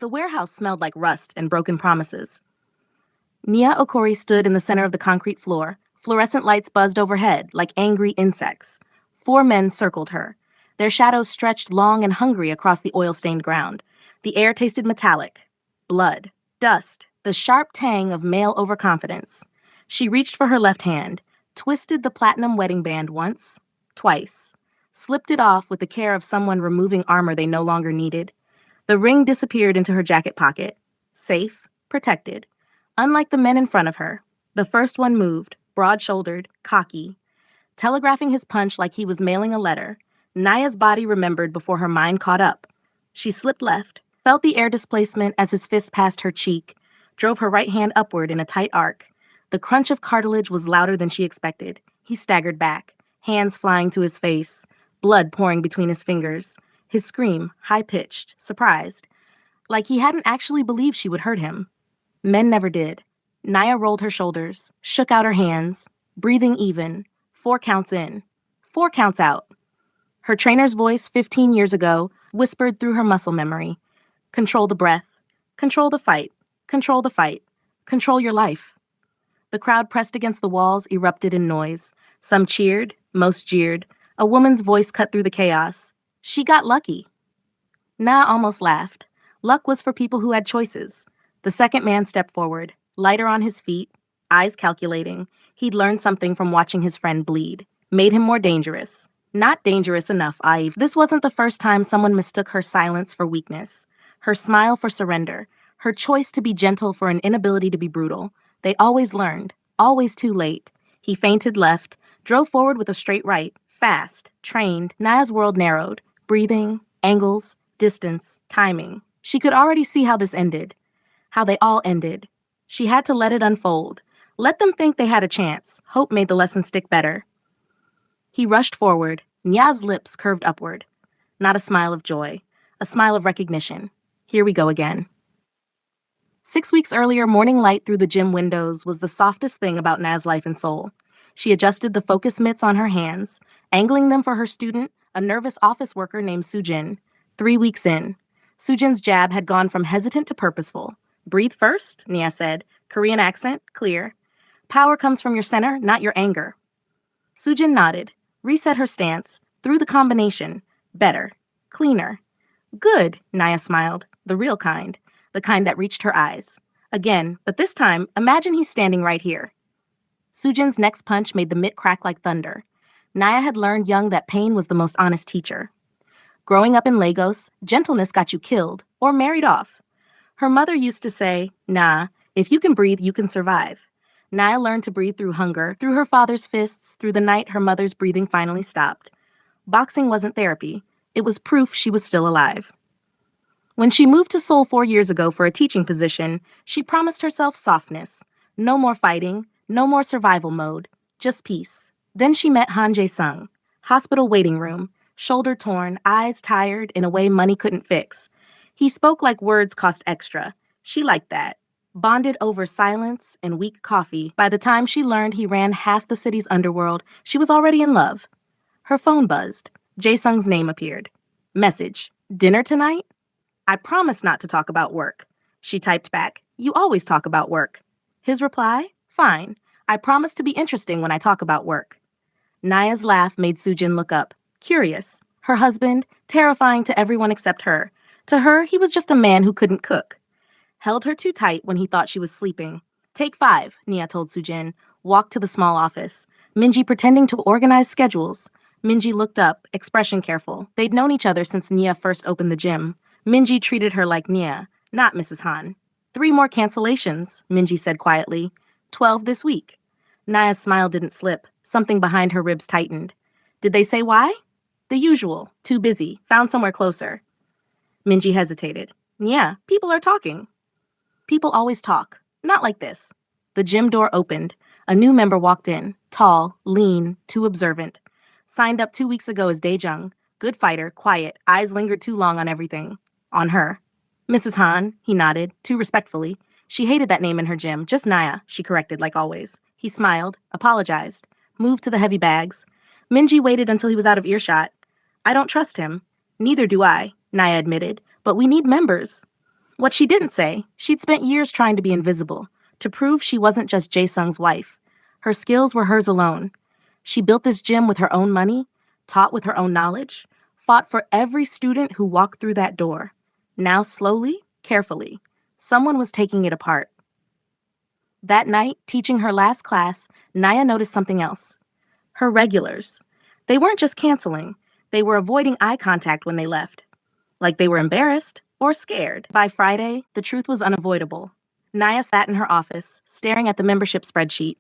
The warehouse smelled like rust and broken promises. Nia Okori stood in the center of the concrete floor. Fluorescent lights buzzed overhead like angry insects. 4 men circled her. Their shadows stretched long and hungry across the oil-stained ground. The air tasted metallic. Blood. Dust. The sharp tang of male overconfidence. She reached for her left hand, twisted the platinum wedding band once, twice, slipped it off with the care of someone removing armor they no longer needed. The ring disappeared into her jacket pocket. Safe, protected. Unlike the men in front of her, the first one moved, broad-shouldered, cocky, telegraphing his punch like he was mailing a letter. Naya's body remembered before her mind caught up. She slipped left, felt the air displacement as his fist passed her cheek, drove her right hand upward in a tight arc. The crunch of cartilage was louder than she expected. He staggered back, hands flying to his face, blood pouring between his fingers. His scream, high-pitched, surprised, like he hadn't actually believed she would hurt him. Men never did. Naya rolled her shoulders, shook out her hands, breathing even. 4 counts in, 4 counts out. Her trainer's voice 15 years ago whispered through her muscle memory. Control the breath. Control the fight. Control the fight. Control your life. The crowd pressed against the walls, erupted in noise. Some cheered, most jeered. A woman's voice cut through the chaos. She got lucky. Naya almost laughed. Luck was for people who had choices. The second man stepped forward, lighter on his feet, eyes calculating. He'd learned something from watching his friend bleed. Made him more dangerous. Not dangerous enough, Ive. This wasn't the first time someone mistook her silence for weakness, her smile for surrender, her choice to be gentle for an inability to be brutal. They always learned, always too late. He feinted left, drove forward with a straight right, fast, trained. Naya's world narrowed. Breathing, angles, distance, timing. She could already see how this ended. How they all ended. She had to let it unfold. Let them think they had a chance. Hope made the lesson stick better. He rushed forward. Nya's lips curved upward. Not a smile of joy. A smile of recognition. Here we go again. 6 weeks earlier, morning light through the gym windows was the softest thing about Na's life and soul. She adjusted the focus mitts on her hands, angling them for her student, a nervous office worker named Sujin. 3 weeks in. Sujin's jab had gone from hesitant to purposeful. Breathe first, Nia said. Korean accent, clear. Power comes from your center, not your anger. Sujin nodded, reset her stance, threw the combination. Better. Cleaner. Good, Nia smiled. The real kind. The kind that reached her eyes. Again, but this time, imagine he's standing right here. Sujin's next punch made the mitt crack like thunder. Nia had learned young that pain was the most honest teacher. Growing up in Lagos, gentleness got you killed or married off. Her mother used to say, nah, if you can breathe, you can survive. Nia learned to breathe through hunger, through her father's fists, through the night her mother's breathing finally stopped. Boxing wasn't therapy. It was proof she was still alive. When she moved to Seoul 4 years ago for a teaching position, she promised herself softness. No more fighting, no more survival mode, just peace. Then she met Han Jae-sung, hospital waiting room, shoulder torn, eyes tired in a way money couldn't fix. He spoke like words cost extra. She liked that. Bonded over silence and weak coffee. By the time she learned he ran half the city's underworld, she was already in love. Her phone buzzed. Jae-sung's name appeared. Message. Dinner tonight? I promise not to talk about work. She typed back. You always talk about work. His reply? Fine. I promise to be interesting when I talk about work. Naya's laugh made Sujin look up. Curious. Her husband, terrifying to everyone except her. To her, he was just a man who couldn't cook. Held her too tight when he thought she was sleeping. Take 5, Nia told Sujin. Walked to the small office. Minji pretending to organize schedules. Minji looked up, expression careful. They'd known each other since Nia first opened the gym. Minji treated her like Nia, not Mrs. Han. 3 more cancellations, Minji said quietly. 12 this week. Naya's smile didn't slip. Something behind her ribs tightened. Did they say why? The usual. Too busy. Found somewhere closer. Minji hesitated. Yeah, people are talking. People always talk. Not like this. The gym door opened. A new member walked in. Tall, lean, too observant. Signed up 2 weeks ago as Daejung. Good fighter, quiet, eyes lingered too long on everything. On her. Mrs. Han, he nodded, too respectfully. She hated that name in her gym. Just Naya, she corrected like always. He smiled, apologized, moved to the heavy bags. Minji waited until he was out of earshot. I don't trust him. Neither do I, Naya admitted, but we need members. What she didn't say, she'd spent years trying to be invisible, to prove she wasn't just Jae-sung's wife. Her skills were hers alone. She built this gym with her own money, taught with her own knowledge, fought for every student who walked through that door. Now, slowly, carefully, someone was taking it apart. That night, teaching her last class, Naya noticed something else. Her regulars. They weren't just canceling, they were avoiding eye contact when they left. Like they were embarrassed or scared. By Friday, the truth was unavoidable. Naya sat in her office, staring at the membership spreadsheet.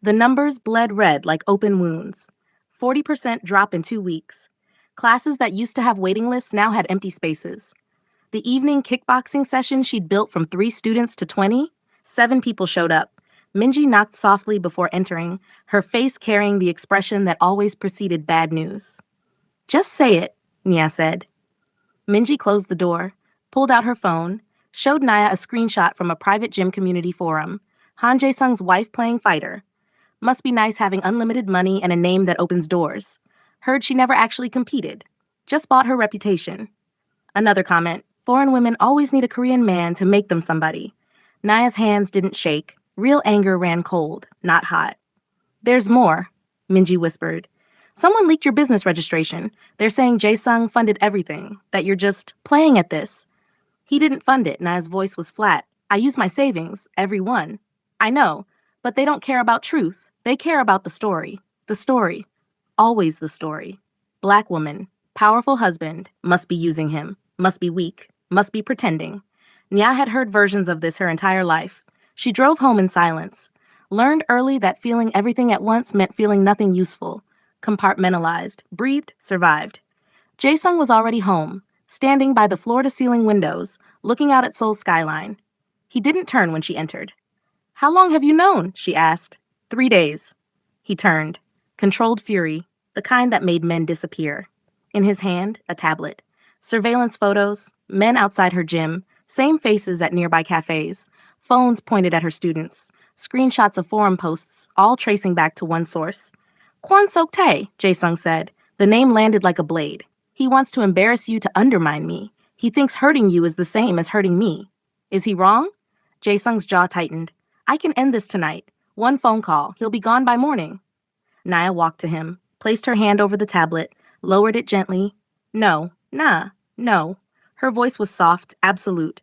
The numbers bled red like open wounds. 40% drop in 2 weeks. Classes that used to have waiting lists now had empty spaces. The evening kickboxing session she'd built from 3 students to 20, 7 people showed up. Minji knocked softly before entering, her face carrying the expression that always preceded bad news. "Just say it," Nia said. Minji closed the door, pulled out her phone, showed Naya a screenshot from a private gym community forum. Han Jae-sung's wife playing fighter. Must be nice having unlimited money and a name that opens doors. Heard she never actually competed. Just bought her reputation. Another comment. Foreign women always need a Korean man to make them somebody. Naya's hands didn't shake. Real anger ran cold, not hot. "There's more," Minji whispered. "Someone leaked your business registration. They're saying Jae-sung funded everything, that you're just playing at this." "He didn't fund it," Naya's voice was flat. "I use my savings, every one." "I know, but they don't care about truth. They care about the story. The story. Always the story. Black woman, powerful husband, must be using him, must be weak, must be pretending." Nya had heard versions of this her entire life. She drove home in silence. Learned early that feeling everything at once meant feeling nothing useful. Compartmentalized, breathed, survived. Jae-sung was already home, standing by the floor-to-ceiling windows, looking out at Seoul's skyline. He didn't turn when she entered. "How long have you known?" she asked. 3 days. He turned. Controlled fury, the kind that made men disappear. In his hand, a tablet. Surveillance photos, men outside her gym, same faces at nearby cafes, phones pointed at her students, screenshots of forum posts, all tracing back to one source. "Kwon Sok-tae," Jae-sung said. The name landed like a blade. "He wants to embarrass you to undermine me. He thinks hurting you is the same as hurting me." "Is he wrong?" Jae-sung's jaw tightened. "I can end this tonight. One phone call. He'll be gone by morning." Naya walked to him, placed her hand over the tablet, lowered it gently. "No, nah, no." Her voice was soft, absolute.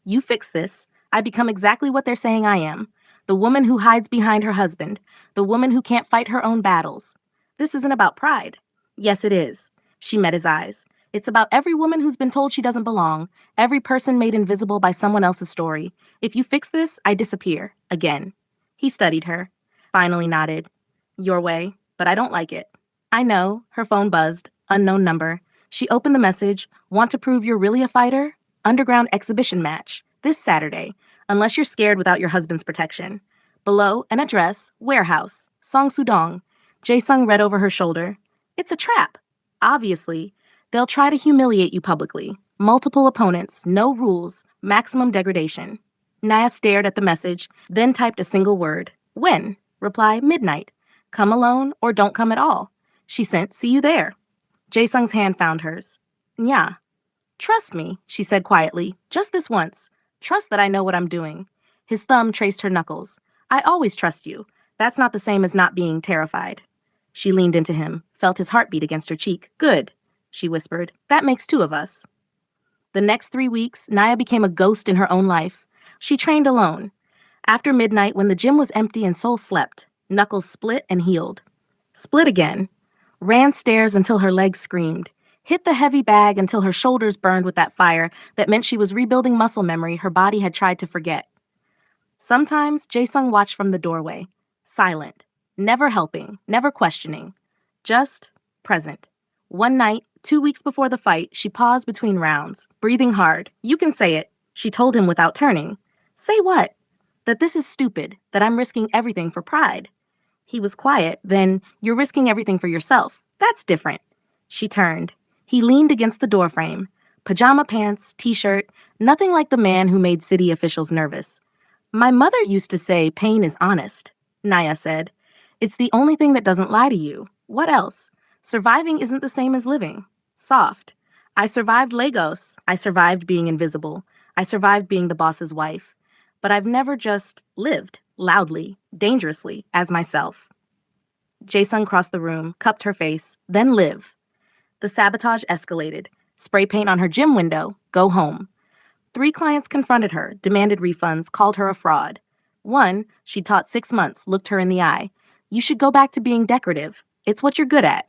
"You fix this. I become exactly what they're saying I am. The woman who hides behind her husband. The woman who can't fight her own battles. This isn't about pride." "Yes, it is." She met his eyes. "It's about every woman who's been told she doesn't belong, every person made invisible by someone else's story. If you fix this, I disappear. Again." He studied her, finally nodded. "Your way, but I don't like it." "I know." Her phone buzzed. Unknown number. She opened the message. "Want to prove you're really a fighter? Underground exhibition match. This Saturday. Unless you're scared without your husband's protection." Below, an address. Warehouse. Song-Sudong. Jae-sung read over her shoulder. "It's a trap. Obviously. They'll try to humiliate you publicly. Multiple opponents. No rules. Maximum degradation." Naya stared at the message, then typed a single word. "When?" Reply, "Midnight. Come alone or don't come at all." She sent, "See you there." Jae-sung's hand found hers. "Nya." "Trust me," she said quietly, "just this once. Trust that I know what I'm doing." His thumb traced her knuckles. "I always trust you. That's not the same as not being terrified." She leaned into him, felt his heartbeat against her cheek. "Good," she whispered. "That makes 2 of us." The next 3 weeks, Naya became a ghost in her own life. She trained alone. After midnight, when the gym was empty and Seoul slept, knuckles split and healed. Split again. Ran stairs until her legs screamed. Hit the heavy bag until her shoulders burned with that fire that meant she was rebuilding muscle memory her body had tried to forget. Sometimes, Jae-sung watched from the doorway. Silent. Never helping. Never questioning. Just present. One night, 2 weeks before the fight, she paused between rounds, breathing hard. "You can say it," she told him without turning. "Say what?" "That this is stupid, that I'm risking everything for pride." He was quiet. Then, "You're risking everything for yourself. That's different." She turned. He leaned against the doorframe. Pajama pants, t-shirt, nothing like the man who made city officials nervous. "My mother used to say pain is honest," Naya said. "It's the only thing that doesn't lie to you. What else? Surviving isn't the same as living." Soft. "I survived Lagos. I survived being invisible. I survived being the boss's wife, but I've never just lived loudly, dangerously, as myself. Jae-sung crossed the room, cupped her face, then live. The sabotage escalated. Spray paint on her gym window, go home. 3 clients confronted her, demanded refunds, called her a fraud. One, she taught 6 months, looked her in the eye. You should go back to being decorative. It's what you're good at.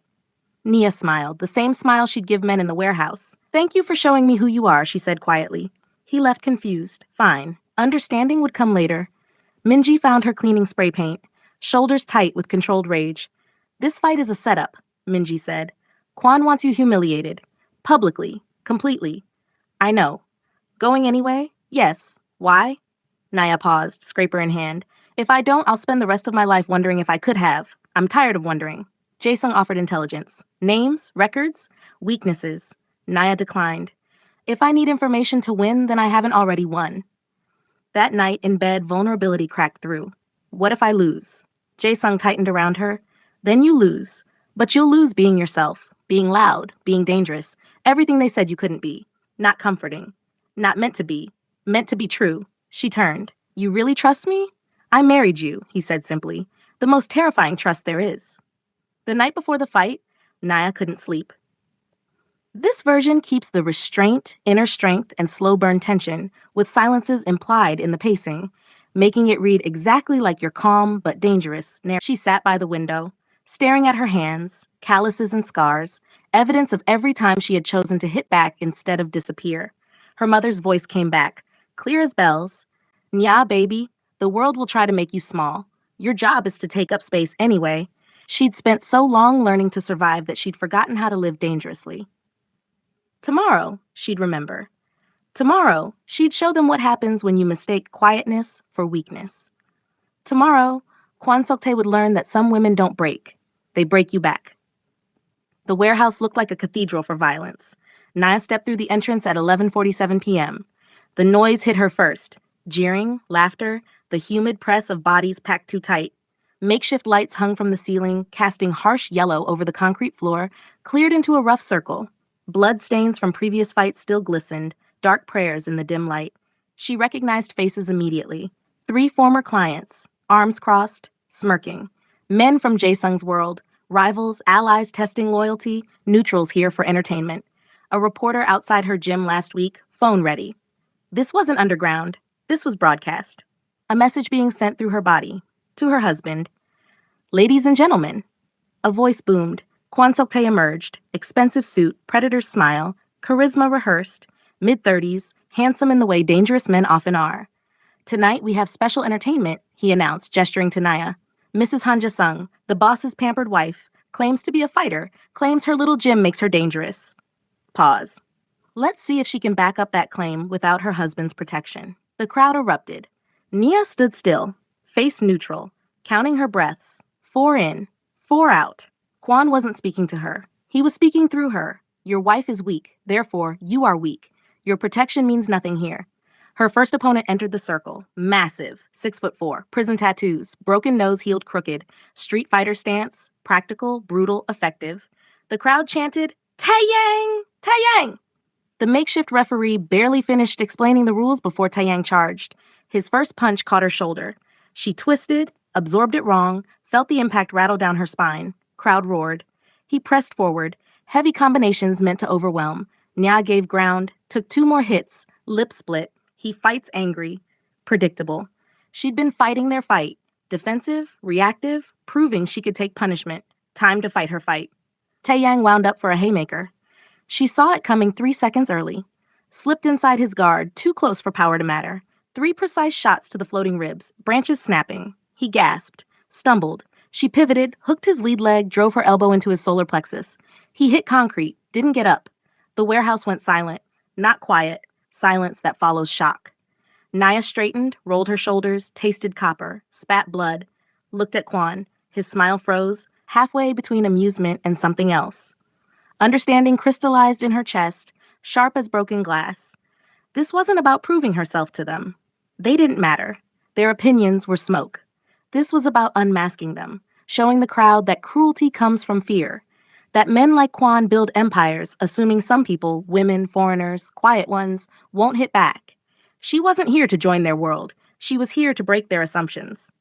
Nia smiled, the same smile she'd give men in the warehouse. Thank you for showing me who you are, she said quietly. He left confused. Fine. Understanding would come later. Minji found her cleaning spray paint, shoulders tight with controlled rage. This fight is a setup, Minji said. Kwon wants you humiliated. Publicly. Completely. I know. Going anyway? Yes. Why? Naya paused, scraper in hand. If I don't, I'll spend the rest of my life wondering if I could have. I'm tired of wondering. Jae-sung offered intelligence. Names? Records? Weaknesses. Naya declined. If I need information to win, then I haven't already won. That night, in bed, vulnerability cracked through. What if I lose? Jae-sung tightened around her. Then you lose. But you'll lose being yourself, being loud, being dangerous, everything they said you couldn't be. Not comforting. Not meant to be. Meant to be true. She turned. You really trust me? I married you, he said simply. The most terrifying trust there is. The night before the fight, Naya couldn't sleep. This version keeps the restraint, inner strength, and slow burn tension, with silences implied in the pacing, making it read exactly like your calm but dangerous narrative. She sat by the window, staring at her hands, calluses and scars, evidence of every time she had chosen to hit back instead of disappear. Her mother's voice came back, clear as bells. Nya, baby, the world will try to make you small. Your job is to take up space anyway. She'd spent so long learning to survive that she'd forgotten how to live dangerously. Tomorrow, she'd remember. Tomorrow, she'd show them what happens when you mistake quietness for weakness. Tomorrow, Kwon Sok-tae would learn that some women don't break. They break you back. The warehouse looked like a cathedral for violence. Naya stepped through the entrance at 11:47 p.m. The noise hit her first. Jeering, laughter, the humid press of bodies packed too tight. Makeshift lights hung from the ceiling, casting harsh yellow over the concrete floor, cleared into a rough circle. Blood stains from previous fights still glistened, dark prayers in the dim light. She recognized faces immediately. 3 former clients, arms crossed, smirking. Men from Jae-sung's world, rivals, allies testing loyalty, neutrals here for entertainment. A reporter outside her gym last week, phone ready. This wasn't underground. This was broadcast. A message being sent through her body, to her husband. Ladies and gentlemen. A voice boomed. Kwon Sok-tae emerged, expensive suit, predator's smile, charisma rehearsed, mid-30s, handsome in the way dangerous men often are. Tonight we have special entertainment, he announced, gesturing to Naya. Mrs. Han Ja-sung, the boss's pampered wife, claims to be a fighter, claims her little gym makes her dangerous. Pause. Let's see if she can back up that claim without her husband's protection. The crowd erupted. Nia stood still, face neutral, counting her breaths. 4 in, 4 out. Kwon wasn't speaking to her. He was speaking through her. Your wife is weak, therefore you are weak. Your protection means nothing here. Her first opponent entered the circle. Massive, 6'4", prison tattoos, broken nose healed crooked, street fighter stance, practical, brutal, effective. The crowd chanted, Taeyang! Taeyang! The makeshift referee barely finished explaining the rules before Taeyang charged. His first punch caught her shoulder. She twisted, absorbed it wrong, felt the impact rattle down her spine. Crowd roared. He pressed forward. Heavy combinations meant to overwhelm. Nya gave ground, took 2 more hits, lip split. He fights angry. Predictable. She'd been fighting their fight. Defensive, reactive, proving she could take punishment. Time to fight her fight. Taeyang wound up for a haymaker. She saw it coming 3 seconds early. Slipped inside his guard, too close for power to matter. 3 precise shots to the floating ribs, branches snapping. He gasped, stumbled. She pivoted, hooked his lead leg, drove her elbow into his solar plexus. He hit concrete, didn't get up. The warehouse went silent. Not quiet. Silence that follows shock. Naya straightened, rolled her shoulders, tasted copper, spat blood, looked at Kwon. His smile froze, halfway between amusement and something else. Understanding crystallized in her chest, sharp as broken glass. This wasn't about proving herself to them. They didn't matter. Their opinions were smoke. This was about unmasking them, showing the crowd that cruelty comes from fear, that men like Kwon build empires, assuming some people, women, foreigners, quiet ones, won't hit back. She wasn't here to join their world. She was here to break their assumptions.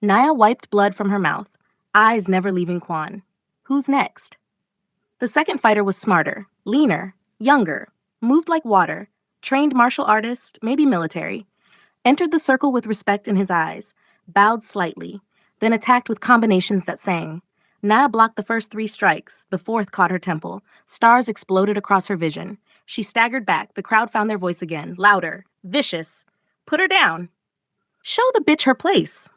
Naya wiped blood from her mouth, eyes never leaving Quan. Who's next? The second fighter was smarter, leaner, younger, moved like water, trained martial artist, maybe military, entered the circle with respect in his eyes, bowed slightly, then attacked with combinations that sang. Naya blocked the first 3 strikes, the fourth caught her temple. Stars exploded across her vision. She staggered back, the crowd found their voice again, louder, vicious. Put her down. Show the bitch her place.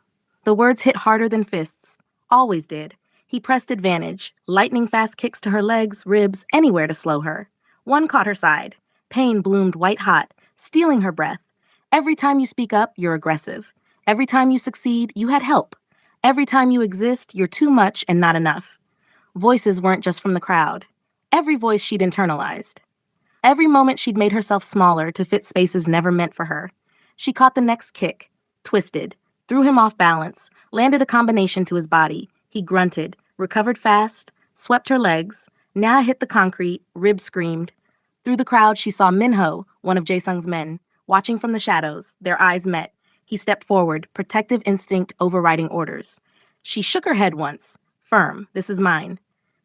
The words hit harder than fists. Always did. He pressed advantage, lightning-fast kicks to her legs, ribs, anywhere to slow her. One caught her side. Pain bloomed white-hot, stealing her breath. Every time you speak up, you're aggressive. Every time you succeed, you had help. Every time you exist, you're too much and not enough. Voices weren't just from the crowd. Every voice she'd internalized. Every moment she'd made herself smaller to fit spaces never meant for her. She caught the next kick, twisted, threw him off balance, landed a combination to his body. He grunted, recovered fast, swept her legs. Now hit the concrete, ribs screamed. Through the crowd, she saw Minho, one of Jae-sung's men, watching from the shadows. Their eyes met. He stepped forward, protective instinct overriding orders. She shook her head once. Firm, this is mine.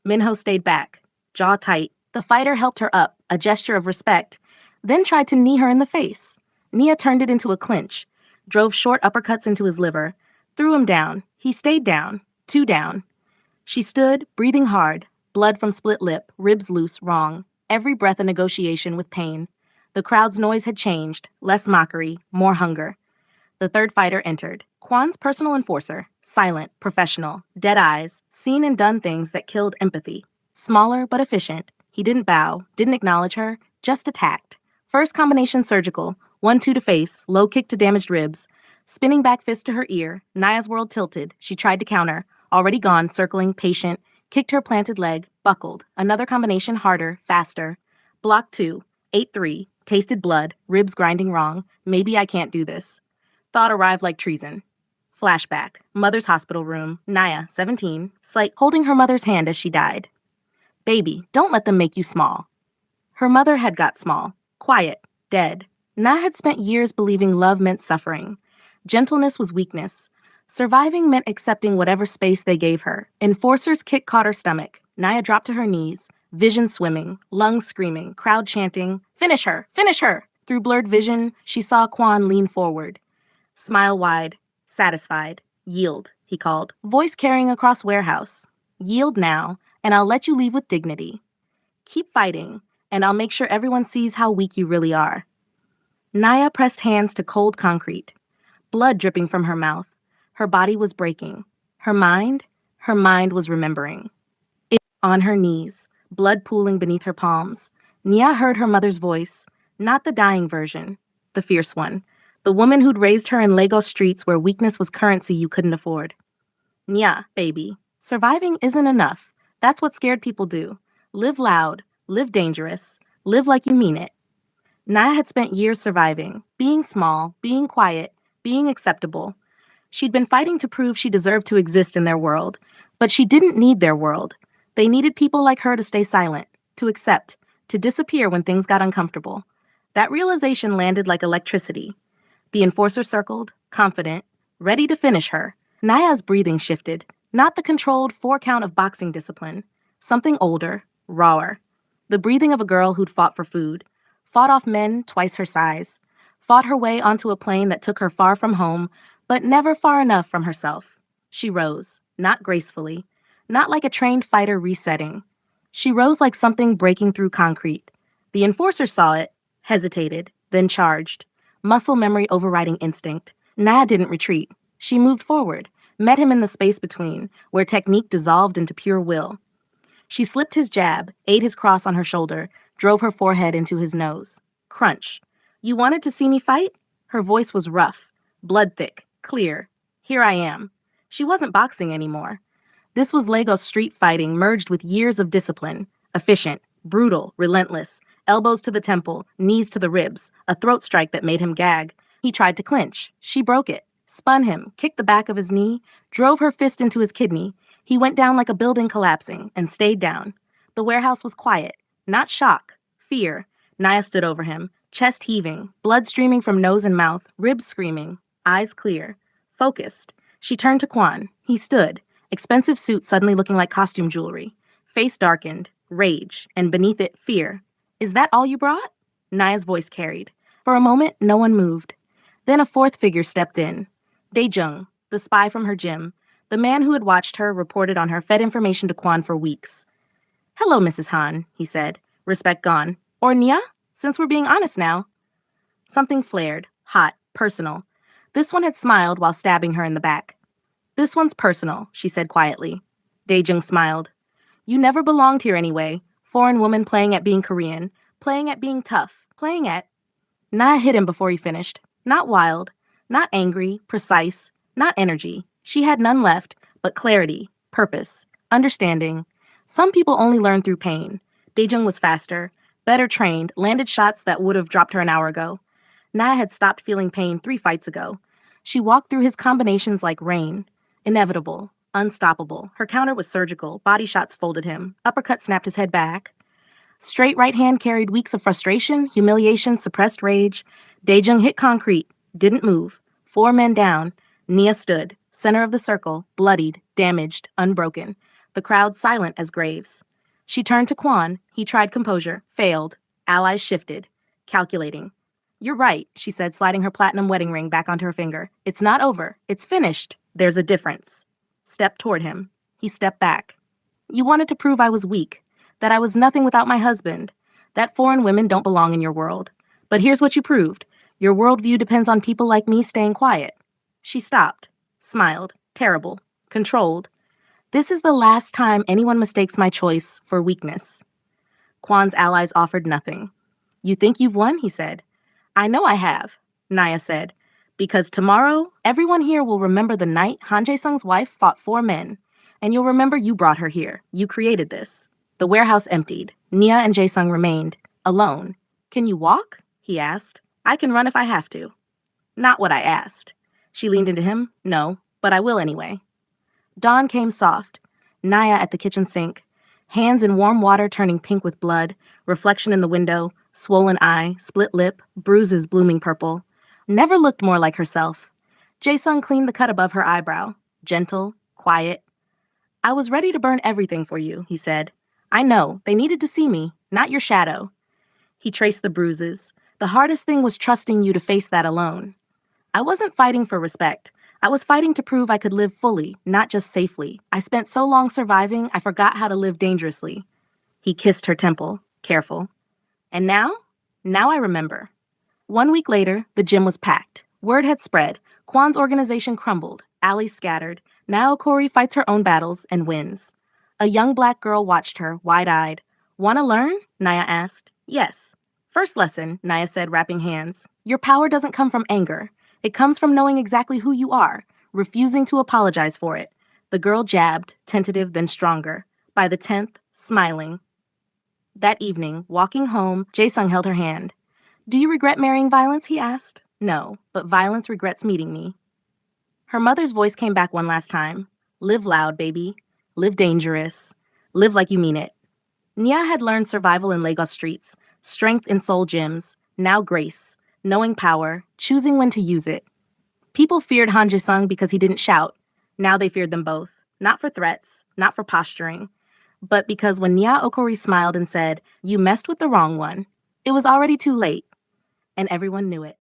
Minho stayed back, jaw tight. The fighter helped her up, a gesture of respect, then tried to knee her in the face. Nia turned it into a clinch, drove short uppercuts into his liver, threw him down. He stayed down, 2 down. She stood, breathing hard, blood from split lip, ribs loose, wrong. Every breath a negotiation with pain. The crowd's noise had changed, less mockery, more hunger. The third fighter entered. Kwan's personal enforcer, silent, professional, dead eyes, seen and done things that killed empathy. Smaller but efficient. He didn't bow, didn't acknowledge her, just attacked. First combination surgical, 1-2 to face, low kick to damaged ribs. Spinning back fist to her ear, Naya's world tilted. She tried to counter, already gone, circling, patient, kicked her planted leg, buckled. Another combination harder, faster. Block 2, 8-3, tasted blood, ribs grinding wrong. Maybe I can't do this. Thought arrived like treason. Flashback, mother's hospital room, Naya, 17, slight, holding her mother's hand as she died. Baby, don't let them make you small. Her mother had got small, quiet, dead. Naya had spent years believing love meant suffering. Gentleness was weakness. Surviving meant accepting whatever space they gave her. Enforcer's kick caught her stomach. Naya dropped to her knees, vision swimming, lungs screaming, crowd chanting, "Finish her! Finish her!" Through blurred vision, she saw Quan lean forward. Smile wide, satisfied. Yield, he called. Voice carrying across warehouse. Yield now, and I'll let you leave with dignity. Keep fighting, and I'll make sure everyone sees how weak you really are. Naya pressed hands to cold concrete. Blood dripping from her mouth. Her body was breaking. Her mind was remembering. On her knees, blood pooling beneath her palms. Nia heard her mother's voice, not the dying version, the fierce one. The woman who'd raised her in Lagos streets where weakness was currency you couldn't afford. Nya, baby, surviving isn't enough. That's what scared people do. Live loud, live dangerous, live like you mean it. Nya had spent years surviving, being small, being quiet, being acceptable. She'd been fighting to prove she deserved to exist in their world, but she didn't need their world. They needed people like her to stay silent, to accept, to disappear when things got uncomfortable. That realization landed like electricity. The enforcer circled, confident, ready to finish her. Naya's breathing shifted, not the controlled 4-count of boxing discipline. Something older, rawer. The breathing of a girl who'd fought for food, fought off men twice her size, fought her way onto a plane that took her far from home, but never far enough from herself. She rose, not gracefully, not like a trained fighter resetting. She rose like something breaking through concrete. The enforcer saw it, hesitated, then charged. Muscle memory overriding instinct. Naya didn't retreat. She moved forward, met him in the space between, where technique dissolved into pure will. She slipped his jab, ate his cross on her shoulder, drove her forehead into his nose. Crunch. You wanted to see me fight? Her voice was rough, blood thick, clear. Here I am. She wasn't boxing anymore. This was Lagos street fighting merged with years of discipline. Efficient, brutal, relentless. Elbows to the temple, knees to the ribs, a throat strike that made him gag. He tried to clinch. She broke it, spun him, kicked the back of his knee, drove her fist into his kidney. He went down like a building collapsing and stayed down. The warehouse was quiet, not shock, fear. Naya stood over him, chest heaving, blood streaming from nose and mouth, ribs screaming, eyes clear, focused. She turned to Quan. He stood, expensive suit suddenly looking like costume jewelry. Face darkened, rage, and beneath it, fear. Is that all you brought? Naya's voice carried. For a moment, no one moved. Then a fourth figure stepped in. Daejung, the spy from her gym, the man who had watched her, reported on her, fed information to Quan for weeks. Hello, Mrs. Han, he said, respect gone. Or Nia, since we're being honest now. Something flared, hot, personal. This one had smiled while stabbing her in the back. This one's personal, she said quietly. Daejung smiled. You never belonged here anyway. Foreign woman playing at being Korean, playing at being tough, playing at... Nia hit him before he finished. Not wild, not angry, precise, not energy. She had none left, but clarity, purpose, understanding. Some people only learn through pain. Daejung was faster, better trained, landed shots that would have dropped her an hour ago. Nia had stopped feeling pain 3 fights ago. She walked through his combinations like rain. Inevitable, unstoppable. Her counter was surgical. Body shots folded him. Uppercut snapped his head back. Straight right hand carried weeks of frustration, humiliation, suppressed rage. Daejung hit concrete, didn't move. 4 men down. Nia stood, center of the circle, bloodied, damaged, unbroken. The crowd silent as graves. She turned to Quan. He tried composure, failed. Allies shifted, calculating. You're right, she said, sliding her platinum wedding ring back onto her finger. It's not over. It's finished. There's a difference. Stepped toward him. He stepped back. You wanted to prove I was weak, that I was nothing without my husband, that foreign women don't belong in your world. But here's what you proved. Your worldview depends on people like me staying quiet. She stopped, smiled, terrible, controlled. This is the last time anyone mistakes my choice for weakness. Kwan's allies offered nothing. You think you've won, he said. I know I have, Nia said, because tomorrow, everyone here will remember the night Han Jae-sung's wife fought 4 men, and you'll remember you brought her here. You created this. The warehouse emptied. Nia and Jae-sung remained, alone. Can you walk? He asked. I can run if I have to. Not what I asked. She leaned into him. No, but I will anyway. Dawn came soft. Nia at the kitchen sink. Hands in warm water turning pink with blood. Reflection in the window. Swollen eye. Split lip. Bruises blooming purple. Never looked more like herself. Jae-sung cleaned the cut above her eyebrow. Gentle. Quiet. I was ready to burn everything for you, he said. I know. They needed to see me, not your shadow. He traced the bruises. The hardest thing was trusting you to face that alone. I wasn't fighting for respect. I was fighting to prove I could live fully, not just safely. I spent so long surviving, I forgot how to live dangerously. He kissed her temple, careful. And now? Now I remember. 1 week later, the gym was packed. Word had spread. Kwan's organization crumbled. Allies scattered. Now Corey fights her own battles and wins. A young black girl watched her, wide-eyed. Want to learn? Nia asked. Yes. First lesson, Nia said, wrapping hands. Your power doesn't come from anger. It comes from knowing exactly who you are, refusing to apologize for it. The girl jabbed, tentative then stronger. By the 10th, smiling. That evening, walking home, Jae-sung held her hand. Do you regret marrying violence? He asked. No, but violence regrets meeting me. Her mother's voice came back one last time. Live loud, baby. Live dangerous. Live like you mean it. Nia had learned survival in Lagos streets, strength in Seoul gyms, now grace, knowing power, choosing when to use it. People feared Han Jae-sung because he didn't shout. Now they feared them both. Not for threats, not for posturing, but because when Nia Okori smiled and said, "You messed with the wrong one," it was already too late, and everyone knew it.